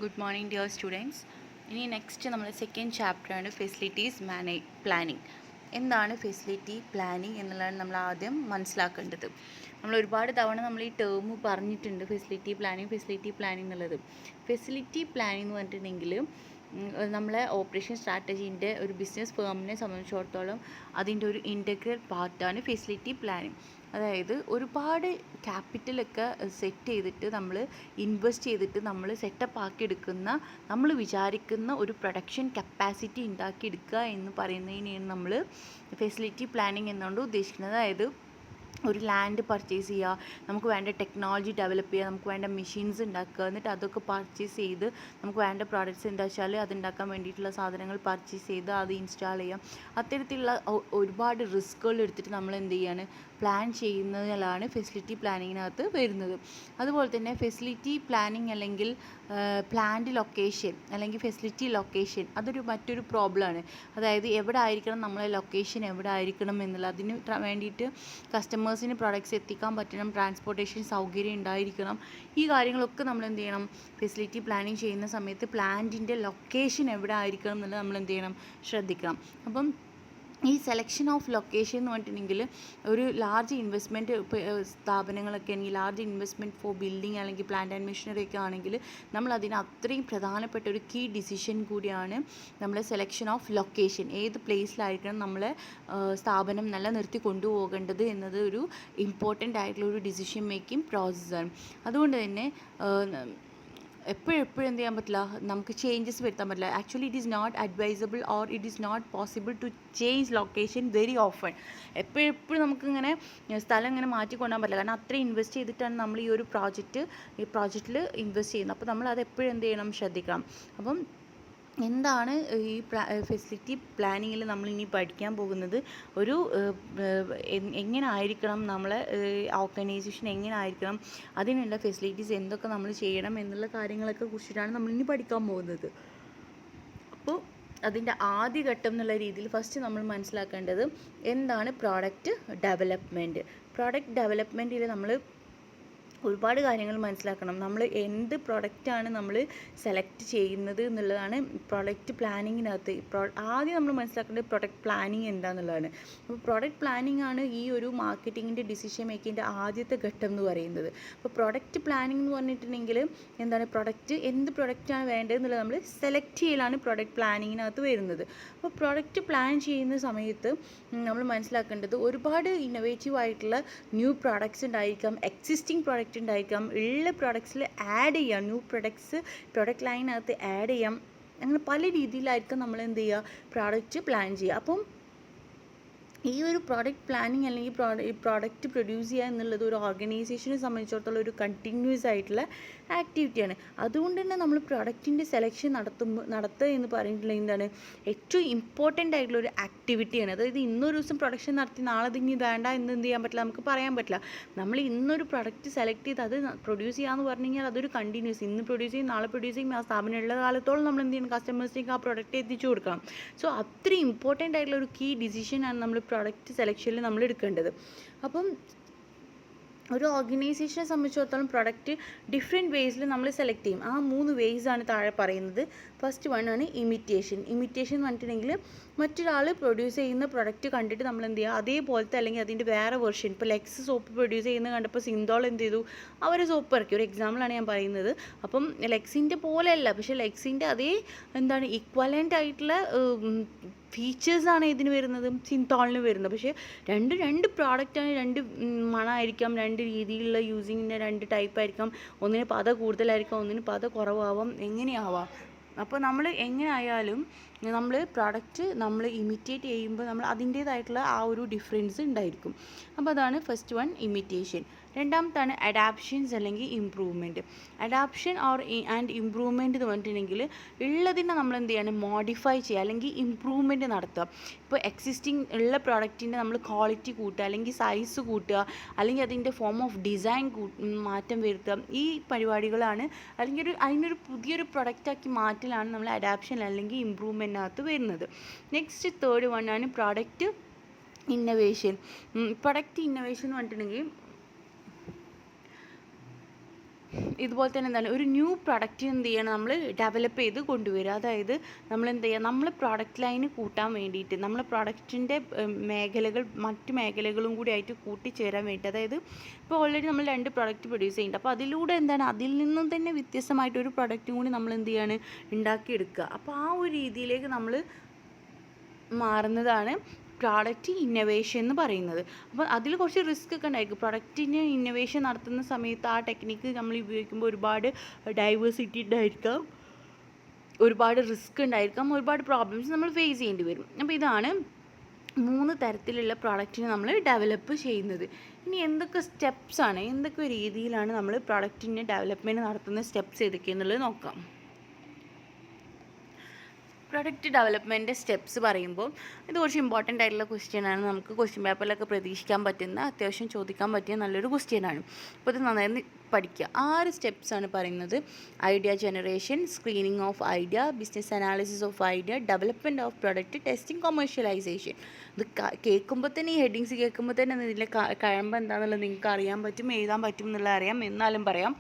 Good morning dear students. ഇനി next നമ്മൾ second ചാപ്റ്ററാണ് ഫെസിലിറ്റീസ് പ്ലാനിങ്. എന്താണ് ഫെസിലിറ്റി പ്ലാനിങ് എന്നുള്ളതാണ് നമ്മൾ ആദ്യം മനസ്സിലാക്കേണ്ടത്. നമ്മൾ ഒരുപാട് തവണ നമ്മൾ ഈ ടേം പറഞ്ഞിട്ടുണ്ട്, ഫെസിലിറ്റി പ്ലാനിങ് എന്നുള്ളത്. ഫെസിലിറ്റി പ്ലാനിങ് എന്ന് പറഞ്ഞിട്ടുണ്ടെങ്കിൽ നമ്മളെ ഓപ്പറേഷൻ സ്ട്രാറ്റജീൻ്റെ ഒരു ബിസിനസ് ഫേമിനെ സംബന്ധിച്ചിടത്തോളം അതിൻ്റെ ഒരു ഇൻറ്റഗ്രൽ പാർട്ടാണ് ഫെസിലിറ്റി പ്ലാനിങ്. അതായത് ഒരുപാട് ക്യാപിറ്റലൊക്കെ സെറ്റ് ചെയ്തിട്ട് നമ്മൾ ഇൻവെസ്റ്റ് ചെയ്തിട്ട് നമ്മൾ സെറ്റപ്പ് ആക്കി എടുക്കുന്ന, നമ്മൾ വിചാരിക്കുന്ന ഒരു പ്രൊഡക്ഷൻ കപ്പാസിറ്റി ഉണ്ടാക്കിയെടുക്കുക എന്ന് പറയുന്നതിനെയാണ് നമ്മൾ ഫെസിലിറ്റി പ്ലാനിങ് എന്നുകൊണ്ട് ഉദ്ദേശിക്കുന്നത്. അതായത് ഒരു ലാൻഡ് പർച്ചേസ് ചെയ്യുക, നമുക്ക് വേണ്ട ടെക്നോളജി ഡെവലപ്പ് ചെയ്യുക, നമുക്ക് വേണ്ട മെഷീൻസ് ഉണ്ടാക്കുക, എന്നിട്ട് അതൊക്കെ പർച്ചേസ് ചെയ്ത് നമുക്ക് വേണ്ട പ്രോഡക്റ്റ്സ് എന്താ വെച്ചാൽ അതുണ്ടാക്കാൻ വേണ്ടിയിട്ടുള്ള സാധനങ്ങൾ പർച്ചേസ് ചെയ്ത് അത് ഇൻസ്റ്റാൾ ചെയ്യാം. അത്തരത്തിലുള്ള ഒരുപാട് റിസ്ക്കുകൾ എടുത്തിട്ട് നമ്മൾ എന്ത് ചെയ്യാണ്, പ്ലാൻ ചെയ്യുന്നതിലാണ് ഫെസിലിറ്റി പ്ലാനിങ്ങിനകത്ത് വരുന്നത്. അതുപോലെ തന്നെ ഫെസിലിറ്റി പ്ലാനിങ് അല്ലെങ്കിൽ പ്ലാൻഡ് ലൊക്കേഷൻ അല്ലെങ്കിൽ ഫെസിലിറ്റി ലൊക്കേഷൻ അതൊരു മറ്റൊരു പ്രോബ്ലമാണ്. അതായത് എവിടെ ആയിരിക്കണം നമ്മളെ ലൊക്കേഷൻ, എവിടെ ആയിരിക്കണം എന്നുള്ള അതിന് വേണ്ടിയിട്ട് കസ്റ്റമേഴ്സിന് പ്രോഡക്റ്റ്സ് എത്തിക്കാൻ പറ്റണം, ട്രാൻസ്പോർട്ടേഷൻ സൗകര്യം ഉണ്ടായിരിക്കണം. ഈ കാര്യങ്ങളൊക്കെ നമ്മൾ എന്ത് ചെയ്യണം, ഫെസിലിറ്റി പ്ലാനിങ് ചെയ്യുന്ന സമയത്ത് പ്ലാന്റിൻ്റെ ലൊക്കേഷൻ എവിടെ ആയിരിക്കണം എന്നുള്ളത് നമ്മൾ എന്ത് ചെയ്യണം, ശ്രദ്ധിക്കണം. അപ്പം ഈ സെലക്ഷൻ ഓഫ് ലൊക്കേഷൻ എന്ന് പറഞ്ഞിട്ടുണ്ടെങ്കിൽ ഒരു ലാർജ് ഇൻവെസ്റ്റ്മെൻറ്റ് സ്ഥാപനങ്ങളൊക്കെ ആണെങ്കിൽ, ലാർജ് ഇൻവെസ്റ്റ്മെൻറ്റ് ഫോർ ബിൽഡിംഗ് അല്ലെങ്കിൽ പ്ലാന്റ് ആൻഡ് മെഷീനറി ഒക്കെ ആണെങ്കിൽ നമ്മൾ അതിന് അത്രയും പ്രധാനപ്പെട്ട ഒരു കീ ഡിസിഷൻ കൂടിയാണ് നമ്മളെ സെലക്ഷൻ ഓഫ് ലൊക്കേഷൻ. ഏത് പ്ലേസിലായിരിക്കണം നമ്മളെ സ്ഥാപനം നിലനിർത്തി കൊണ്ടുപോകേണ്ടത് എന്നത് ഒരു ഇമ്പോർട്ടൻ്റ് ആയിട്ടുള്ള ഒരു ഡിസിഷൻ മേക്കിംഗ് പ്രോസസ്സാണ്. അതുകൊണ്ട് തന്നെ എപ്പോഴും എന്ത് ചെയ്യാൻ പറ്റില്ല, നമുക്ക് ചേഞ്ചസ് വരുത്താൻ പറ്റില്ല. Actually it is not advisable or it is not possible to change location very often. എപ്പോഴും നമുക്കിങ്ങനെ സ്ഥലം ഇങ്ങനെ മാറ്റിക്കൊണ്ടാൻ പറ്റില്ല. കാരണം അത്രയും ഇൻവെസ്റ്റ് ചെയ്തിട്ടാണ് നമ്മൾ ഈ ഒരു പ്രോജക്റ്റിൽ ഇൻവെസ്റ്റ് ചെയ്യുന്നത്. അപ്പോൾ നമ്മൾ അത് എപ്പോഴും എന്ത് ചെയ്യണം, ശ്രദ്ധിക്കണം. അപ്പം എന്താണ് ഈ ഫെസിലിറ്റി പ്ലാനിങ്ങിൽ നമ്മൾ ഇനി പഠിക്കാൻ പോകുന്നത്, ഒരു എങ്ങനെ ആയിരിക്കണം നമ്മളെ ഓർഗനൈസേഷൻ, എങ്ങനെ ആയിരിക്കണം, അതിനുള്ള ഫെസിലിറ്റീസ് എന്തൊക്കെ നമ്മൾ ചെയ്യണം എന്നുള്ള കാര്യങ്ങളൊക്കെ കുറിച്ചിട്ടാണ് നമ്മളിനി പഠിക്കാൻ പോകുന്നത്. അപ്പോൾ അതിൻ്റെ ആദ്യ ഘട്ടം എന്നുള്ള രീതിയിൽ ഫസ്റ്റ് നമ്മൾ മനസ്സിലാക്കേണ്ടത് എന്താണ് പ്രോഡക്റ്റ് ഡെവലപ്മെൻറ്റിൽ നമ്മൾ ഒരുപാട് കാര്യങ്ങൾ മനസ്സിലാക്കണം. നമ്മൾ എന്ത് പ്രൊഡക്റ്റാണ് നമ്മൾ സെലക്ട് ചെയ്യുന്നത് എന്നുള്ളതാണ് പ്രൊഡക്റ്റ് പ്ലാനിങ്ങിനകത്ത്. ആദ്യം നമ്മൾ മനസ്സിലാക്കേണ്ടത് പ്രൊഡക്റ്റ് പ്ലാനിങ് എന്താണെന്നുള്ളതാണ്. അപ്പോൾ പ്രൊഡക്റ്റ് പ്ലാനിങ് ആണ് ഈ ഒരു മാർക്കറ്റിങ്ങിൻ്റെ ഡിസിഷൻ മേക്കിങ്ങിൻ്റെ ആദ്യത്തെ ഘട്ടം എന്ന് പറയുന്നത്. അപ്പോൾ പ്രൊഡക്റ്റ് പ്ലാനിങ് എന്ന് പറഞ്ഞിട്ടുണ്ടെങ്കിൽ എന്താണ്, എന്ത് പ്രൊഡക്റ്റാണ് വേണ്ടതെന്നുള്ളത് നമ്മൾ സെലക്ട് ചെയ്യലാണ് പ്രൊഡക്റ്റ് പ്ലാനിങ്ങിനകത്ത് വരുന്നത്. അപ്പോൾ പ്രൊഡക്റ്റ് പ്ലാൻ ചെയ്യുന്ന സമയത്ത് നമ്മൾ മനസ്സിലാക്കേണ്ടത് ഒരുപാട് ഇന്നോവേറ്റീവ് ആയിട്ടുള്ള ന്യൂ പ്രോഡക്റ്റ്സ് ഉണ്ടായിരിക്കാം, എക്സിസ്റ്റിംഗ് പ്രോഡക്റ്റ് ഉണ്ടായിരിക്കാം, ഉള്ള പ്രോഡക്ട്സിൽ ആഡ് ചെയ്യാം, ന്യൂ പ്രൊഡക്റ്റ് ലൈനകത്ത് ആഡ് ചെയ്യാം. അങ്ങനെ പല രീതിയിലായിരിക്കും നമ്മൾ എന്ത് ചെയ്യുക, പ്രോഡക്റ്റ് പ്ലാൻ ചെയ്യുക. അപ്പം ഈ ഒരു പ്രോഡക്റ്റ് പ്ലാനിങ് അല്ലെങ്കിൽ പ്രോഡക്റ്റ് പ്രൊഡ്യൂസ് ചെയ്യുക എന്നുള്ളത് ഒരു ഓർഗനൈസേഷനെ സംബന്ധിച്ചിടത്തോളം ഒരു കണ്ടിന്യൂസ് ആയിട്ടുള്ള ആക്ടിവിറ്റിയാണ്. അതുകൊണ്ട് തന്നെ നമ്മൾ പ്രോഡക്റ്റിൻ്റെ സെലക്ഷൻ നടത്തുക എന്ന് പറഞ്ഞിട്ടുണ്ടെങ്കിൽ എന്താണ്, ഏറ്റവും ഇമ്പോർട്ടൻ്റ് ആയിട്ടുള്ള ഒരു ആക്ടിവിറ്റിയാണ്. അതായത് ഇന്നൊരു ദിവസം പ്രൊഡക്ഷൻ നടത്തി നാളെ ഇതിന് വേണ്ട എന്ന് എന്ത് ചെയ്യാൻ പറ്റില്ല, നമുക്ക് പറയാൻ പറ്റില്ല. നമ്മൾ ഇന്നൊരു പ്രൊഡക്റ്റ് സെലക്ട് ചെയ്ത് അത് പ്രൊഡ്യൂസ് ചെയ്യാമെന്ന് പറഞ്ഞു കഴിഞ്ഞാൽ അതൊരു കണ്ടിന്യൂസ്, ഇന്ന് പ്രൊഡ്യൂസ് ചെയ്യും നാളെ പ്രൊഡ്യൂസ് ചെയ്യും, ആ സ്ഥാപനം ഉള്ള കാലത്തോളം നമ്മൾ എന്ത് ചെയ്യണം, കസ്റ്റമേഴ്സിലേക്ക് ആ പ്രൊഡക്റ്റ് എത്തിച്ചു കൊടുക്കണം. സോ അത്രയും ഇമ്പോർട്ടൻ്റ് ആയിട്ടുള്ള ഒരു കീ ഡിസിഷനാണ് നമ്മൾ പ്രൊഡക്റ്റ് സെലക്ഷനിൽ നമ്മൾ എടുക്കേണ്ടത്. അപ്പം ഒരു ഓർഗനൈസേഷനെ സംബന്ധിച്ചിടത്തോളം പ്രൊഡക്റ്റ് ഡിഫറെൻറ്റ് വേസിൽ നമ്മൾ സെലക്ട് ചെയ്യും. ആ 3 വേസാണ് താഴെ പറയുന്നത്. ഫസ്റ്റ് വൺ ആണ് ഇമിറ്റേഷൻ എന്ന് പറഞ്ഞിട്ടുണ്ടെങ്കിൽ മറ്റൊരാൾ പ്രൊഡ്യൂസ് ചെയ്യുന്ന പ്രൊഡക്റ്റ് കണ്ടിട്ട് നമ്മൾ എന്ത് ചെയ്യുക, അതേപോലത്തെ അല്ലെങ്കിൽ അതിൻ്റെ വേറെ വെർഷൻ. ഇപ്പോൾ ലെക്സ് സോപ്പ് പ്രൊഡ്യൂസ് ചെയ്യുന്നത് കണ്ടപ്പോൾ സിന്തോൾ എന്ത് ചെയ്തു, അവർ സോപ്പ് ഇറക്കി. ഒരു എക്സാമ്പിളാണ് ഞാൻ പറയുന്നത്. അപ്പം ലെക്സിൻ്റെ പോലെയല്ല, പക്ഷേ ലെക്സിൻ്റെ അതേ എന്താണ് ഇക്വലൻ്റ് ആയിട്ടുള്ള ഫീച്ചേഴ്സാണ് ഇതിന് വരുന്നത്, സിന്തോളിന് വരുന്നത്. പക്ഷേ രണ്ട് പ്രോഡക്റ്റാണ്, രണ്ട് മണമായിരിക്കാം, രണ്ട് രീതിയിലുള്ള യൂസിങ്ങിൻ്റെ 2 ടൈപ്പായിരിക്കാം. ഒന്നിന് പത കൂടുതലായിരിക്കാം, ഒന്നിന് പത കുറവാവാം, എങ്ങനെയാവാം. അപ്പോൾ നമ്മൾ എങ്ങനെ ആയാലും നമ്മൾ പ്രോഡക്റ്റ് നമ്മൾ ഇമിറ്റേറ്റ് ചെയ്യുമ്പോൾ നമ്മൾ അതിൻ്റേതായിട്ടുള്ള ആ ഒരു ഡിഫറൻസ് ഉണ്ടായിരിക്കും. അപ്പോൾ അതാണ് ഫസ്റ്റ് വൺ, ഇമിറ്റേഷൻ. രണ്ടാമത്താണ് അഡാപ്ഷൻസ് അല്ലെങ്കിൽ ഇമ്പ്രൂവ്മെൻറ്റ്. അഡാപ്ഷൻ ആൻഡ് ഇമ്പ്രൂവ്മെൻറ്റ് എന്ന് പറഞ്ഞിട്ടുണ്ടെങ്കിൽ ഉള്ളതിനെ നമ്മൾ എന്ത് ചെയ്യണം, മോഡിഫൈ ചെയ്യുക അല്ലെങ്കിൽ ഇമ്പ്രൂവ്മെൻറ്റ് നടത്തുക. ഇപ്പോൾ എക്സിസ്റ്റിംഗ് ഉള്ള പ്രോഡക്റ്റിൻ്റെ നമ്മൾ ക്വാളിറ്റി കൂട്ടുക, അല്ലെങ്കിൽ സൈസ് കൂട്ടുക, അല്ലെങ്കിൽ അതിൻ്റെ ഫോം ഓഫ് ഡിസൈൻ മാറ്റം വരുത്തുക. ഈ പരിപാടികളാണ്, അല്ലെങ്കിൽ അതിനൊരു പുതിയൊരു പ്രൊഡക്റ്റാക്കി മാറ്റലാണ് നമ്മൾ അഡാപ്ഷൻ അല്ലെങ്കിൽ ഇമ്പ്രൂവ്മെൻറ്റിനകത്ത് വരുന്നത്. നെക്സ്റ്റ് തേർഡ് വൺ ആണ് പ്രൊഡക്റ്റ് ഇന്നൊവേഷൻ. പ്രൊഡക്റ്റ് ഇന്നൊവേഷൻ എന്ന് പറഞ്ഞിട്ടുണ്ടെങ്കിൽ ഇതുപോലെ തന്നെ എന്താണ് ഒരു ന്യൂ പ്രൊഡക്റ്റ് എന്ത് ചെയ്യണം നമ്മൾ ഡെവലപ്പ് ചെയ്ത് കൊണ്ടുവരിക. അതായത് നമ്മൾ എന്ത് ചെയ്യുക, നമ്മൾ പ്രോഡക്റ്റ് ലൈന് കൂട്ടാൻ വേണ്ടിയിട്ട് നമ്മൾ പ്രൊഡക്റ്റിൻ്റെ മേഖലകൾ മറ്റ് മേഖലകളും കൂടി ആയിട്ട് കൂട്ടിച്ചേരാൻ വേണ്ടി, അതായത് ഇപ്പോൾ ഓൾറെഡി നമ്മൾ 2 പ്രൊഡക്റ്റ് പ്രൊഡ്യൂസ് ചെയ്യുന്നുണ്ട്. അപ്പോൾ അതിലൂടെ എന്താണ് അതിൽ നിന്നും തന്നെ വ്യത്യസ്തമായിട്ടൊരു പ്രൊഡക്റ്റും കൂടി നമ്മൾ എന്ത് ചെയ്യാണ് ഉണ്ടാക്കിയെടുക്കുക. അപ്പോൾ ആ ഒരു രീതിയിലേക്ക് നമ്മൾ മാറുന്നതാണ് പ്രോഡക്റ്റ് ഇന്നൊവേഷൻ എന്ന് പറയുന്നത്. അപ്പോൾ അതിൽ കുറച്ച് റിസ്ക് ഒക്കെ ഉണ്ടായിരിക്കും. പ്രൊഡക്റ്റിന് ഇന്നൊവേഷൻ നടത്തുന്ന സമയത്ത് ആ ടെക്നിക്ക് നമ്മൾ ഉപയോഗിക്കുമ്പോൾ ഒരുപാട് ഡൈവേഴ്സിറ്റി ഉണ്ടായിരിക്കാം, ഒരുപാട് റിസ്ക് ഉണ്ടായിരിക്കാം, ഒരുപാട് പ്രോബ്ലംസ് നമ്മൾ ഫേസ് ചെയ്യേണ്ടി വരും. അപ്പോൾ ഇതാണ് 3 തരത്തിലുള്ള പ്രോഡക്റ്റിനെ നമ്മൾ ഡെവലപ്പ് ചെയ്യുന്നത്. ഇനി എന്തൊക്കെ സ്റ്റെപ്സാണ്, എന്തൊക്കെ രീതിയിലാണ് നമ്മൾ പ്രോഡക്റ്റിൻ്റെ ഡെവലപ്മെൻറ്റ് നടത്തുന്ന സ്റ്റെപ്സ് ഏതൊക്കെയെന്നുള്ളത് നോക്കാം. പ്രൊഡക്റ്റ് ഡെവലപ്മെൻറ്റ് സ്റ്റെപ്സ് പറയുമ്പോൾ ഇത് കുറച്ച് ഇമ്പോർട്ടൻ്റ് ആയിട്ടുള്ള ക്വസ്റ്റ്യനാണ്. നമുക്ക് ക്വസ്റ്റ്യൻ പേപ്പറിലൊക്കെ പ്രതീക്ഷിക്കാൻ പറ്റുന്ന, അത്യാവശ്യം ചോദിക്കാൻ പറ്റിയ നല്ലൊരു ക്വസ്റ്റ്യനാണ്. അപ്പോൾ ഇത് നന്നായി പഠിക്കുക. 6 സ്റ്റെപ്സാണ് പറയുന്നത്. Idea generation, screening of idea, business analysis of idea, development of product, testing, commercialisation. ഇത് കേൾക്കുമ്പോൾ തന്നെ, ഈ ഹെഡിങ്സ് കേൾക്കുമ്പോൾ തന്നെ ഇതിലെ കഴമ്പ് എന്താണെന്നുള്ളത് നിങ്ങൾക്ക് അറിയാൻ പറ്റും, എഴുതാൻ പറ്റും എന്നുള്ളത് അറിയാം. എന്നാലും പറയാം.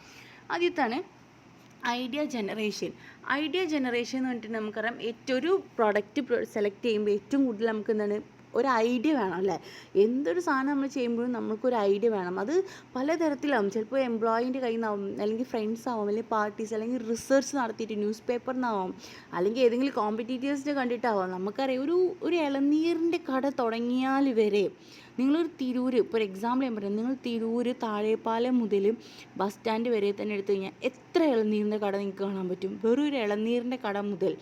ആദ്യത്താണ് ഐഡിയ ജനറേഷൻ. ഐഡിയ ജനറേഷൻ എന്ന് പറഞ്ഞിട്ട് നമുക്കറിയാം, ഒരു പ്രോഡക്റ്റ് സെലക്ട് ചെയ്യുമ്പോൾ ഏറ്റവും കൂടുതൽ നമുക്ക് എന്താണ് ഒരു ഐഡിയ വേണം അല്ലേ. എന്തൊരു സാധനം നമ്മൾ ചെയ്യുമ്പോഴും നമുക്കൊരു ഐഡിയ വേണം. അത് പലതരത്തിലാവും. ചിലപ്പോൾ എംപ്ലോയീൻ്റെ കയ്യിൽ നിന്നാവും, അല്ലെങ്കിൽ ഫ്രണ്ട്സ് ആവും, അല്ലെങ്കിൽ പാർട്ടീസ്, അല്ലെങ്കിൽ റിസർച്ച് നടത്തിയിട്ട് ന്യൂസ് പേപ്പറിനാവും, അല്ലെങ്കിൽ ഏതെങ്കിലും കോമ്പറ്റീറ്റേഴ്സിനെ കണ്ടിട്ടാവാം. നമുക്കറിയാം ഒരു ഇളനീരിൻ്റെ കട തുടങ്ങിയാൽ വരെ നിങ്ങളൊരു തിരൂര്, ഇപ്പോൾ ഒരു എക്സാമ്പിൾ ഞാൻ പറയാം, നിങ്ങൾ തിരൂര് താഴെപ്പാലം മുതൽ ബസ് സ്റ്റാൻഡ് വരെ തന്നെ എടുത്തു കഴിഞ്ഞാൽ എത്ര ഇളനീരിൻ്റെ കട നിങ്ങൾക്ക് കാണാൻ പറ്റും. വെറും ഒരു ഇളനീരിൻ്റെ കട മുതൽ,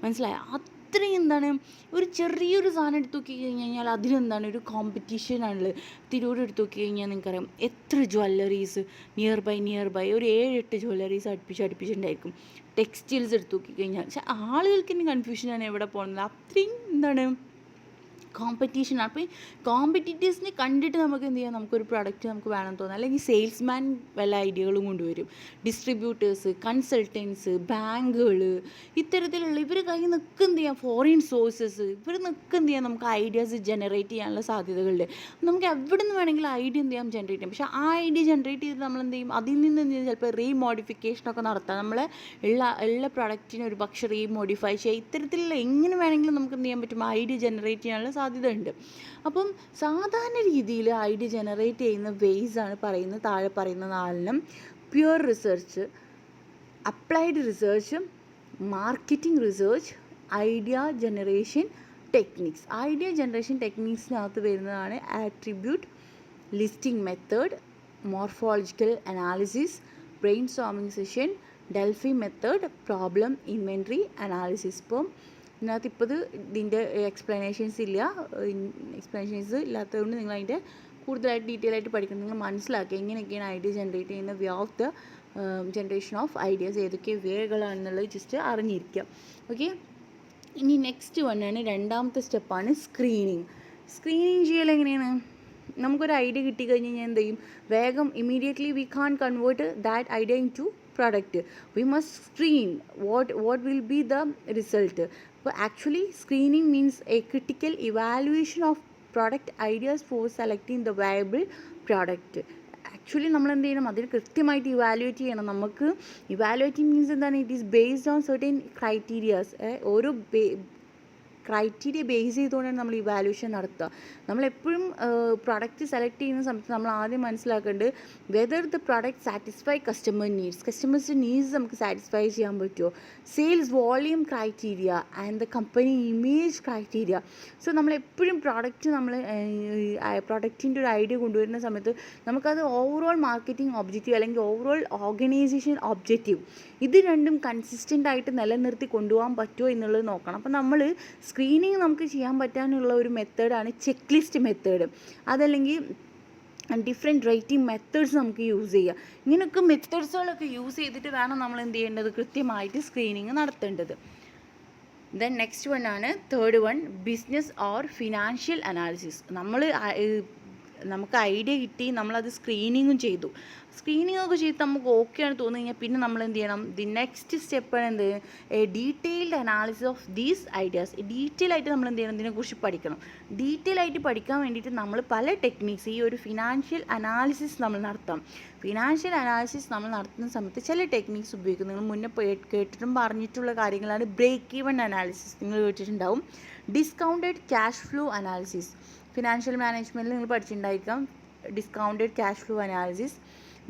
മനസ്സിലായോ? അത്രയും എന്താണ് ഒരു ചെറിയൊരു സാധനം എടുത്തു നോക്കി കഴിഞ്ഞാൽ അതിനെന്താണ് ഒരു കോമ്പറ്റീഷനാണുള്ളത്. തിരൂർ എടുത്തു നോക്കി കഴിഞ്ഞാൽ നിങ്ങൾക്കറിയാം എത്ര ജ്വല്ലറീസ് നിയർ ബൈ ഒരു 7-8 ജ്വല്ലറീസ് അടുപ്പിച്ചിട്ടുണ്ടായിരിക്കും. ടെക്സ്റ്റൈൽസ് എടുത്തു നോക്കി കഴിഞ്ഞാൽ പക്ഷേ ആളുകൾക്ക് തന്നെ കൺഫ്യൂഷനാണ് എവിടെ പോകുന്നത്. അത്രയും എന്താണ് കോമ്പറ്റീഷനാണ്. അപ്പോൾ ഈ കോമ്പറ്റീറ്റേഴ്സിനെ കണ്ടിട്ട് നമുക്ക് എന്ത് ചെയ്യാം, നമുക്കൊരു പ്രൊഡക്റ്റ് നമുക്ക് വേണമെന്ന് തോന്നുക. അല്ലെങ്കിൽ സെയിൽസ്മാൻ വല്ല ഐഡിയകളും കൊണ്ടുവരും. ഡിസ്ട്രിബ്യൂട്ടേഴ്സ്, കൺസൾട്ടൻസ്, ബാങ്കുകൾ, ഇത്തരത്തിലുള്ള ഇവർ കയ്യിൽ നിൽക്ക് എന്ത് ചെയ്യാം, ഫോറിൻ സോഴ്സസ്, ഇവർ നിൽക്ക് എന്ത് ചെയ്യാം, നമുക്ക് ഐഡിയാസ് ജനറേറ്റ് ചെയ്യാനുള്ള സാധ്യതകളുണ്ട്. നമുക്ക് എവിടെ നിന്ന് വേണമെങ്കിലും ഐഡിയ എന്ത് ചെയ്യാം, ജനറേറ്റ് ചെയ്യാം. പക്ഷേ ആ ഐഡിയ ജനറേറ്റ് ചെയ്ത് നമ്മൾ എന്ത് ചെയ്യും, അതിൽ നിന്ന് എന്ത് ചെയ്യും, ചിലപ്പോൾ റീമോഡിഫിക്കേഷനൊക്കെ നടത്താം. നമ്മളെ എല്ലാ പ്രൊഡക്റ്റിനും ഒരു പക്ഷേ റീമോഡിഫൈ ചെയ്യുക, ഇത്തരത്തിലുള്ള എങ്ങനെ വേണമെങ്കിലും നമുക്ക് എന്ത് ചെയ്യാൻ പറ്റും, ഐഡിയ ജനറേറ്റ് ചെയ്യാനുള്ള സാധ്യത ഉണ്ട്. അപ്പം സാധാരണ രീതിയിൽ ഐഡിയ ജനറേറ്റ് ചെയ്യുന്ന വേസ് ആണ് പറയുന്നത്. താഴെ പറയുന്ന 4 pure research, applied research, marketing research, idea generation techniques. Idea generation ടെക്നിക്സിനകത്ത് വരുന്നതാണ് attribute, listing method, morphological analysis, brainstorming session, Delphi method, problem inventory analysis. ഇപ്പം ഇതിനകത്ത് ഇതിൻ്റെ എക്സ്പ്ലനേഷൻസ് ഇല്ലാത്തതുകൊണ്ട് നിങ്ങൾ അതിൻ്റെ കൂടുതലായിട്ട് ഡീറ്റെയിൽ ആയിട്ട് പഠിക്കണം. നിങ്ങൾ മനസ്സിലാക്കുക എങ്ങനെയൊക്കെയാണ് ഐഡിയ ജനറേറ്റ് ചെയ്യുന്ന way of the generation of ideas, ഏതൊക്കെ വേകളാണെന്നുള്ളത് ജസ്റ്റ് അറിഞ്ഞിരിക്കുക. ഓക്കെ, ഇനി നെക്സ്റ്റ് വണ്ണാണ്, രണ്ടാമത്തെ സ്റ്റെപ്പാണ് സ്ക്രീനിങ്. സ്ക്രീനിങ് ചെയ്യൽ എങ്ങനെയാണ്? നമുക്കൊരു ഐഡിയ കിട്ടിക്കഴിഞ്ഞ് കഴിഞ്ഞാൽ എന്ത് ചെയ്യും, വേഗം immediately we can convert that idea into product. We must screen what will be the result. But actually screening means a critical evaluation of product ideas for selecting the viable product. Actually നമ്മൾ എന്ത് ചെയ്യണം, അതിന് കൃത്യമായിട്ട് evaluate ചെയ്യണം. നമുക്ക് evaluating means എന്താണ്, it is based on certain criterias. ഓരോ criteria base ചെയ്തുകൊണ്ടാണ് നമ്മൾ ഇവാലുവേഷൻ നടത്തുക. നമ്മളെപ്പോഴും പ്രൊഡക്റ്റ് സെലക്ട് ചെയ്യുന്ന സമയത്ത് നമ്മൾ ആദ്യം മനസ്സിലാക്കേണ്ടത് വെദർ ദ പ്രൊഡക്റ്റ് സാറ്റിസ്ഫൈ കസ്റ്റമേഴ്സിൻ്റെ നീഡ്സ് നമുക്ക് സാറ്റിസ്ഫൈ ചെയ്യാൻ പറ്റുമോ, sales volume criteria and the company image criteria. So നമ്മളെപ്പോഴും പ്രൊഡക്റ്റിൻ്റെ ഒരു ഐഡിയ കൊണ്ടുവരുന്ന സമയത്ത് നമുക്കത് ഓവറോൾ മാർക്കറ്റിംഗ് ഒബ്ജക്റ്റീവ് അല്ലെങ്കിൽ ഓവറോൾ ഓർഗനൈസേഷൻ ഒബ്ജക്റ്റീവ് ഇത് രണ്ടും കൺസിസ്റ്റൻ്റ് ആയിട്ട് നിലനിർത്തി കൊണ്ടുപോകാൻ പറ്റുമോ എന്നുള്ളത് നോക്കണം. അപ്പോൾ നമ്മൾ സ്ക്രീനിങ് നമുക്ക് ചെയ്യാൻ പറ്റാനുള്ള ഒരു മെത്തേഡാണ് ചെക്ക് ലിസ്റ്റ് മെത്തേഡ്. അതല്ലെങ്കിൽ ഡിഫറെൻറ്റ് റേറ്റിംഗ് മെത്തേഡ്സ് നമുക്ക് യൂസ് ചെയ്യാം. ഇങ്ങനെയൊക്കെ മെത്തേഡ്സുകളൊക്കെ യൂസ് ചെയ്തിട്ട് വേണം നമ്മൾ എന്ത് ചെയ്യേണ്ടത്, കൃത്യമായിട്ട് സ്ക്രീനിങ് നടത്തേണ്ടത്. ദെൻ നെക്സ്റ്റ് വൺ ആണ് third one, business or financial analysis. നമ്മൾ നമുക്ക് ഐഡിയ കിട്ടി, നമ്മളത് സ്ക്രീനിങ്ങും ചെയ്തു. സ്ക്രീനിങ് ഒക്കെ ചെയ്ത് നമുക്ക് ഓക്കെയാണ് തോന്നി കഴിഞ്ഞാൽ പിന്നെ നമ്മൾ എന്ത് ചെയ്യണം, ദി നെക്സ്റ്റ് സ്റ്റെപ്പാണ് എന്ത്, A detailed analysis of these ideas. Detail ആയിട്ട് നമ്മൾ എന്ത് ചെയ്യണം, ഇതിനെക്കുറിച്ച് പഠിക്കണം. ഡീറ്റെയിൽ ആയിട്ട് പഠിക്കാൻ വേണ്ടിയിട്ട് നമ്മൾ പല ടെക്നിക്സ്, ഈ ഒരു ഫിനാൻഷ്യൽ അനാലിസിസ് നമ്മൾ നടത്താം. ഫിനാൻഷ്യൽ അനാലിസിസ് നമ്മൾ നടത്തുന്ന സമയത്ത് ചില ടെക്നിക്സ് ഉപയോഗിക്കും. നിങ്ങൾ മുന്നേ കേട്ടിട്ടും പറഞ്ഞിട്ടുള്ള കാര്യങ്ങളാണ് ബ്രേക്ക് ഈവൻ അനാലിസിസ്, നിങ്ങൾ കേട്ടിട്ടുണ്ടാവും. Discounted cash flow analysis, financial മാനേജ്മെൻറ്റിൽ നിങ്ങൾ പഠിച്ചിട്ടുണ്ടായിരിക്കാം. Discounted cash flow analysis,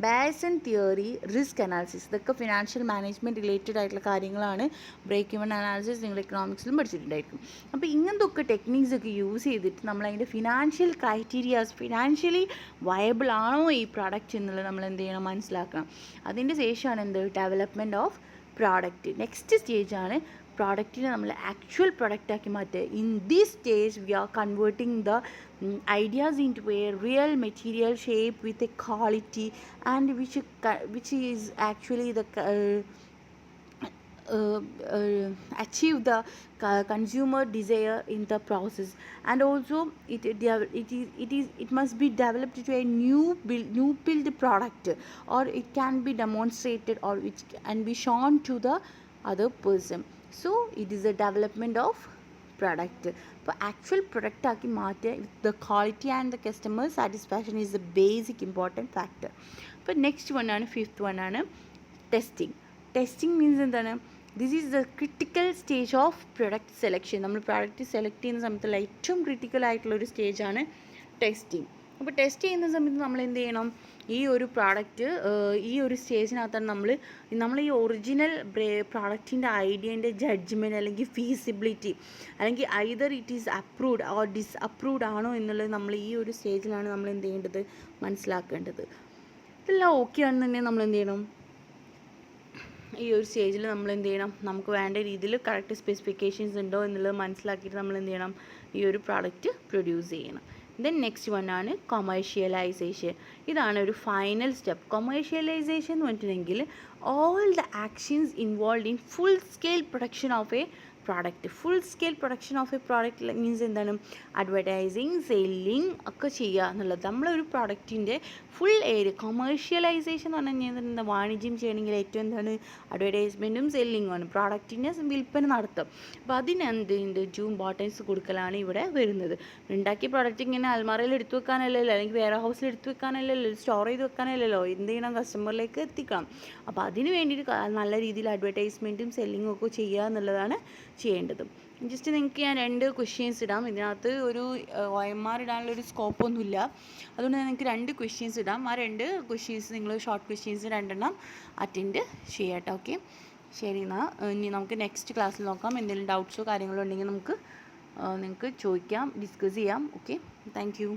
Bayesian theory, risk analysis, ഇതൊക്കെ ഫിനാൻഷ്യൽ മാനേജ്മെൻറ്റ് റിലേറ്റഡ് ആയിട്ടുള്ള കാര്യങ്ങളാണ്. ബ്രേക്ക് ഈവൻ അനാലിസിസ് നിങ്ങൾ എക്കണോമിക്സിലും പഠിച്ചിട്ടുണ്ടായിരിക്കും. അപ്പോൾ ഇങ്ങനത്തെ ടെക്നിക്സ് ഒക്കെ യൂസ് ചെയ്തിട്ട് നമ്മൾ അതിൻ്റെ ഫിനാൻഷ്യൽ ക്രൈറ്റീരിയാസ്, ഫിനാൻഷ്യലി വയബിൾ ആണോ ഈ പ്രോഡക്റ്റ് എന്നുള്ളത് നമ്മൾ എന്ത് ചെയ്യണം, മനസ്സിലാക്കണം. അതിൻ്റെ ശേഷമാണ് എന്ത്, ഡെവലപ്മെൻറ്റ് ഓഫ് പ്രോഡക്റ്റ്. നെക്സ്റ്റ് സ്റ്റേജാണ് പ്രോഡക്റ്റിനെ നമ്മൾ ആക്ച്വൽ പ്രൊഡക്റ്റാക്കി മാറ്റുക. In this stage we are converting the ideas into a real material shape with a quality and which is actually the achieve the consumer desire in the process. And also it must be developed to a new build product, or it can be demonstrated or which can be shown to the other person. So it is a development of product. അപ്പോൾ actual product ആക്കി മാറ്റുക. The quality and the customer satisfaction is the basic important factor. അപ്പോൾ next വണ്ണാണ്, fifth വണ്ണാണ് testing. Testing means എന്താണ്, this is the critical stage of product selection. നമ്മൾ product select ചെയ്യുന്ന സമയത്തുള്ള ഏറ്റവും ക്രിട്ടിക്കൽ ആയിട്ടുള്ളൊരു സ്റ്റേജാണ് ടെസ്റ്റിംഗ്. അപ്പോൾ ടെസ്റ്റ് ചെയ്യുന്ന സമയത്ത് നമ്മൾ എന്ത് ചെയ്യണം, ഈ ഒരു പ്രോഡക്റ്റ് ഈ ഒരു സ്റ്റേജിനകത്താണ് നമ്മൾ ഈ ഒറിജിനൽ പ്രോഡക്റ്റിൻ്റെ ഐഡിയൻ്റെ ജഡ്ജ്മെൻറ്റ് അല്ലെങ്കിൽ ഫീസിബിലിറ്റി, അല്ലെങ്കിൽ either it is approved or disapproved ആണോ എന്നുള്ളത് നമ്മൾ ഈ ഒരു സ്റ്റേജിലാണ് നമ്മൾ എന്ത് ചെയ്യേണ്ടത്, മനസ്സിലാക്കേണ്ടത്. ഇതെല്ലാം ഓക്കെ ആണെന്നുണ്ടെങ്കിൽ നമ്മൾ എന്ത് ചെയ്യണം, ഈ ഒരു സ്റ്റേജിൽ നമ്മൾ എന്ത് ചെയ്യണം, നമുക്ക് വേണ്ട രീതിയിൽ കറക്റ്റ് സ്പെസിഫിക്കേഷൻസ് ഉണ്ടോ എന്നുള്ളത് മനസ്സിലാക്കിയിട്ട് നമ്മൾ എന്ത് ചെയ്യണം, ഈ ഒരു പ്രോഡക്റ്റ് പ്രൊഡ്യൂസ് ചെയ്യണം. ദെൻ നെക്സ്റ്റ് വണ്ണാണ് കൊമേഴ്ഷ്യലൈസേഷൻ. ഇതാണ് ഒരു ഫൈനൽ സ്റ്റെപ്പ്. കൊമേഴ്ഷ്യലൈസേഷൻ എന്ന് പറഞ്ഞിട്ടുണ്ടെങ്കിൽ all the actions involve in full scale production of a product. Full scale production of a product means എന്താണ്, അഡ്വർടൈസിങ്, സെല്ലിങ് ഒക്കെ ചെയ്യുക എന്നുള്ളത്. നമ്മളൊരു പ്രോഡക്റ്റിൻ്റെ ഫുൾ ഏരിയ കൊമേഴ്ഷ്യലൈസേഷൻ എന്ന് പറഞ്ഞു കഴിഞ്ഞാൽ എന്താ, വാണിജ്യം ചെയ്യണമെങ്കിൽ ഏറ്റവും എന്താണ്, അഡ്വർടൈസ്മെൻറ്റും സെല്ലിങ്ങുമാണ്. പ്രോഡക്റ്റിൻ്റെ വിൽപ്പന നടത്തും. അപ്പോൾ അതിനെന്ത് ഇമ്പോർട്ടൻസ് കൊടുക്കലാണ് ഇവിടെ വരുന്നത്. ഉണ്ടാക്കിയ പ്രോഡക്റ്റ് ഇങ്ങനെ അൽമാറയിൽ എടുത്തു വെക്കാനല്ലല്ലോ, അല്ലെങ്കിൽ വെയർ ഹൗസിൽ എടുത്തു വെക്കാനല്ലല്ലോ, സ്റ്റോർ ചെയ്ത് വെക്കാനല്ലല്ലോ, എന്ത് ചെയ്യണം, കസ്റ്റമറിലേക്ക് എത്തിക്കണം. അപ്പോൾ അതിന് വേണ്ടിയിട്ട് നല്ല രീതിയിൽ അഡ്വർടൈസ്മെൻറ്റും സെല്ലിങ്ങും ഒക്കെ ചെയ്യുക എന്നുള്ളതാണ് ചെയ്യേണ്ടത്. ജസ്റ്റ് നിങ്ങൾക്ക് ഞാൻ 2 ക്വസ്റ്റ്യൻസ് ഇടാം. ഇതിനകത്ത് ഒരു OMR ഇടാനുള്ളൊരു സ്കോപ്പൊന്നുമില്ല, അതുകൊണ്ട് നിങ്ങൾക്ക് 2 ക്വസ്റ്റ്യൻസ് ഇടാം. ആ 2 ക്വസ്റ്റ്യൻസ് നിങ്ങൾ ഷോർട്ട് ക്വസ്റ്റ്യൻസ് 2 അറ്റൻഡ് ചെയ്യട്ടെ. ഓക്കെ, ശരി. എന്നാൽ ഇനി നമുക്ക് നെക്സ്റ്റ് ക്ലാസ്സിൽ നോക്കാം. എന്തെങ്കിലും ഡൗട്ട്സോ കാര്യങ്ങളോ ഉണ്ടെങ്കിൽ നിങ്ങൾക്ക് ചോദിക്കാം, ഡിസ്കസ് ചെയ്യാം. Okay, thank you.